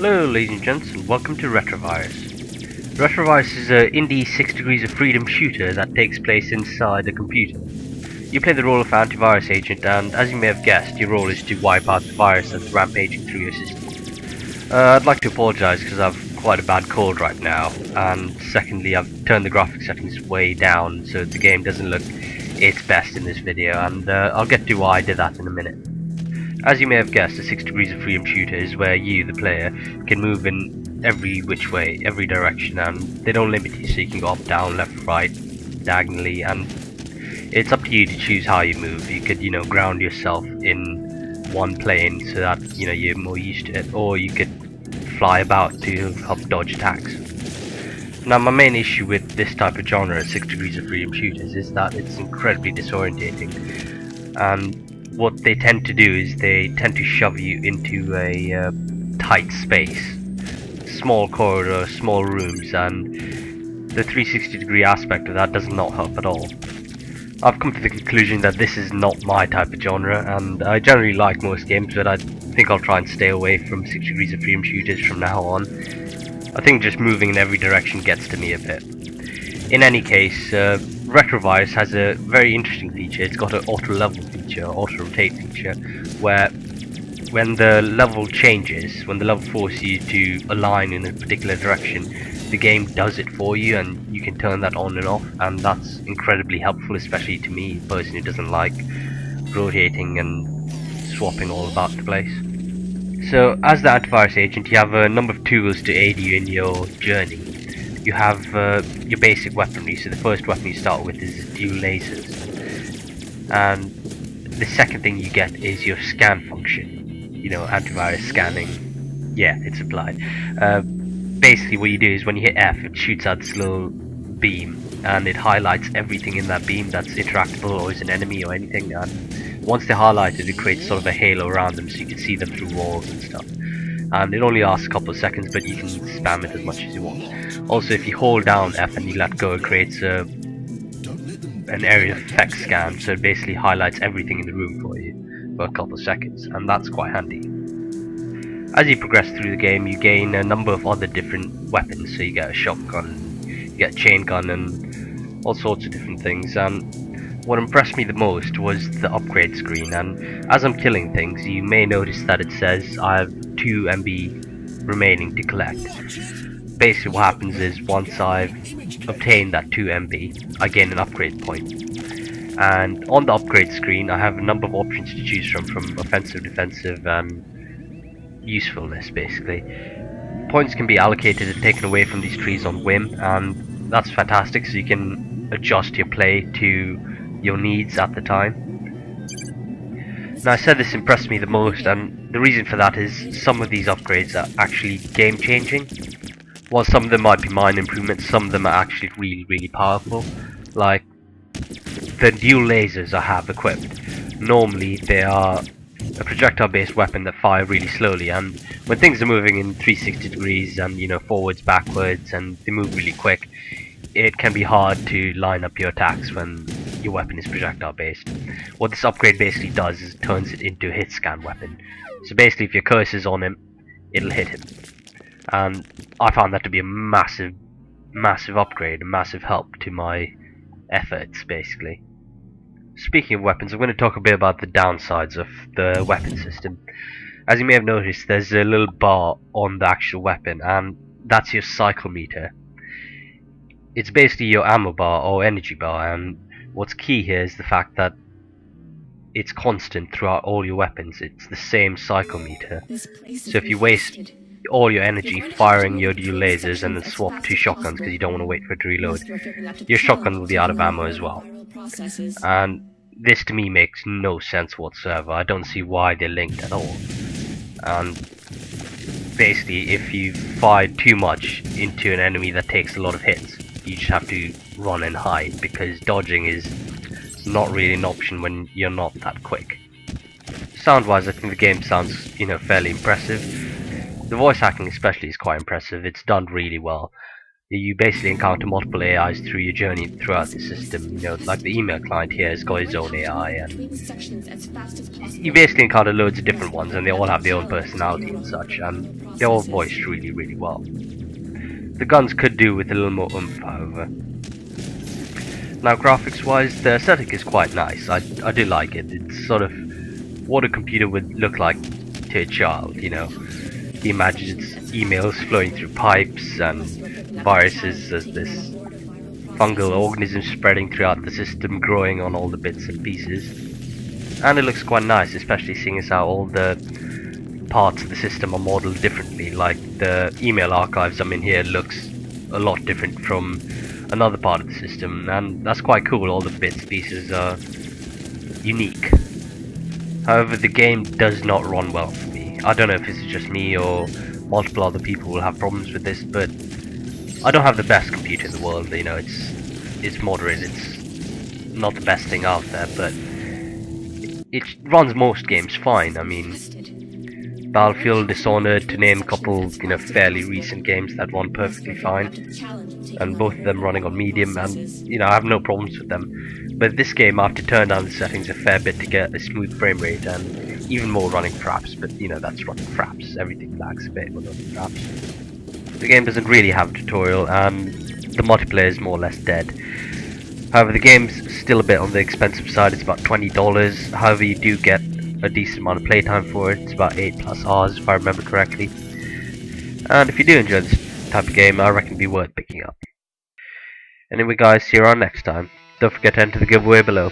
Hello ladies and gents, and welcome to Retrovirus. Retrovirus is an indie 6 degrees of freedom shooter that takes place inside a computer. You play the role of antivirus agent, and as you may have guessed, your role is to wipe out the virus that's rampaging through your system. I'd like to apologise because I've quite a bad cold right now, and secondly I've turned the graphics settings way down so the game doesn't look its best in this video, and I'll get to why I did that in a minute. As you may have guessed, a 6 degrees of freedom shooter is where you, the player, can move in every which way, every direction, and they don't limit you, so you can go up, down, left, right, diagonally, and it's up to you to choose how you move. You could, ground yourself in one plane so that, you're more used to it, or you could fly about to help dodge attacks. Now, my main issue with this type of genre, 6 degrees of freedom shooters, is that it's incredibly disorientating, and what they tend to do is they tend to shove you into a tight space, small corridor, small rooms, and the 360 degree aspect of that does not help at all. I've come to the conclusion that this is not my type of genre, and I generally like most games, but I think I'll try and stay away from 6 degrees of freedom shooters from now on. I think just moving in every direction gets to me a bit. In any case, Retrovirus has a very interesting feature. It's got an auto level feature, auto rotate feature, where when the level changes, when the level forces you to align in a particular direction, the game does it for you, and you can turn that on and off, and that's incredibly helpful, especially to me, a person who doesn't like rotating and swapping all about the place. So, as the antivirus agent, you have a number of tools to aid you in your journey. You have your basic weaponry, so the first weapon you start with is dual lasers, and the second thing you get is your scan function, antivirus scanning. Yeah, it's applied. Basically what you do is when you hit F, it shoots out this little beam, and it highlights everything in that beam that's interactable or is an enemy or anything, and once they're highlighted it creates sort of a halo around them so you can see them through walls and stuff. And it only lasts a couple of seconds, but you can spam it as much as you want. Also, if you hold down F and you let go, it creates an area of effect scan, so it basically highlights everything in the room for you for a couple of seconds, and that's quite handy. As you progress through the game, you gain a number of other different weapons, so you get a shotgun, you get a chain gun, and all sorts of different things. And what impressed me the most was the upgrade screen, and as I'm killing things, you may notice that it says I have 2 MB remaining to collect. Basically what happens is once I've obtained that 2 MB, I gain an upgrade point. And on the upgrade screen I have a number of options to choose from offensive, defensive, and usefulness basically. Points can be allocated and taken away from these trees on whim, and that's fantastic, so you can adjust your play to your needs at the time. Now, I said this impressed me the most, and the reason for that is some of these upgrades are actually game changing. While some of them might be minor improvements, some of them are actually really powerful. Like the dual lasers I have equipped. Normally they are a projectile based weapon that fire really slowly, and when things are moving in 360 degrees and forwards, backwards, and they move really quick, it can be hard to line up your attacks when your weapon is projectile based. What this upgrade basically does is it turns it into a hit scan weapon. So basically if your cursor's on him, it'll hit him. And I found that to be a massive upgrade, a massive help to my efforts basically. Speaking of weapons, I'm going to talk a bit about the downsides of the weapon system. As you may have noticed, there's a little bar on the actual weapon, and that's your cycle meter. It's basically your ammo bar or energy bar, and what's key here is the fact that it's constant throughout all your weapons. It's the same cycle meter. So if you waste all your energy firing your dual lasers and then swap to shotguns because you don't want to wait for it to reload, your shotgun will be out of ammo as well. And this to me makes no sense whatsoever. I don't see why they're linked at all. And basically if you fire too much into an enemy that takes a lot of hits, you just have to run and hide, because dodging is not really an option when you're not that quick. Sound wise, I think the game sounds fairly impressive. The voice acting especially is quite impressive. It's done really well. You basically encounter multiple AIs through your journey throughout the system. You know, like the email client here has got his own AI, and you basically encounter loads of different ones, and they all have their own personality and such, and they're all voiced really, really well. The guns could do with a little more oomph, however. Now, graphics-wise, the aesthetic is quite nice. I do like it. It's sort of what a computer would look like to a child, you know. He imagines emails flowing through pipes and viruses as this fungal organism spreading throughout the system, growing on all the bits and pieces. And it looks quite nice, especially seeing as how all the parts of the system are modeled differently. Like the email archives I'm in here looks a lot different from another part of the system, and that's quite cool. All the bits and pieces are unique. However, the game does not run well for me. I don't know if it's just me or multiple other people will have problems with this, but I don't have the best computer in the world. You know, it's moderate. It's not the best thing out there, but it runs most games fine. I mean, Battlefield, Dishonored, to name a couple, you know, fairly recent games that run perfectly fine, and both of them running on medium, and you know, I have no problems with them. But this game, I have to turn down the settings a fair bit to get a smooth frame rate, and even more running fraps. But you know, that's running fraps. Everything lags a bit when running fraps. The game doesn't really have a tutorial, and the multiplayer is more or less dead. However, the game's still a bit on the expensive side. It's about $20. However, you do get a decent amount of playtime for it. It's about 8+ hours if I remember correctly. And if you do enjoy this type of game, I reckon it'd be worth picking up. Anyway guys, see you around next time. Don't forget to enter the giveaway below.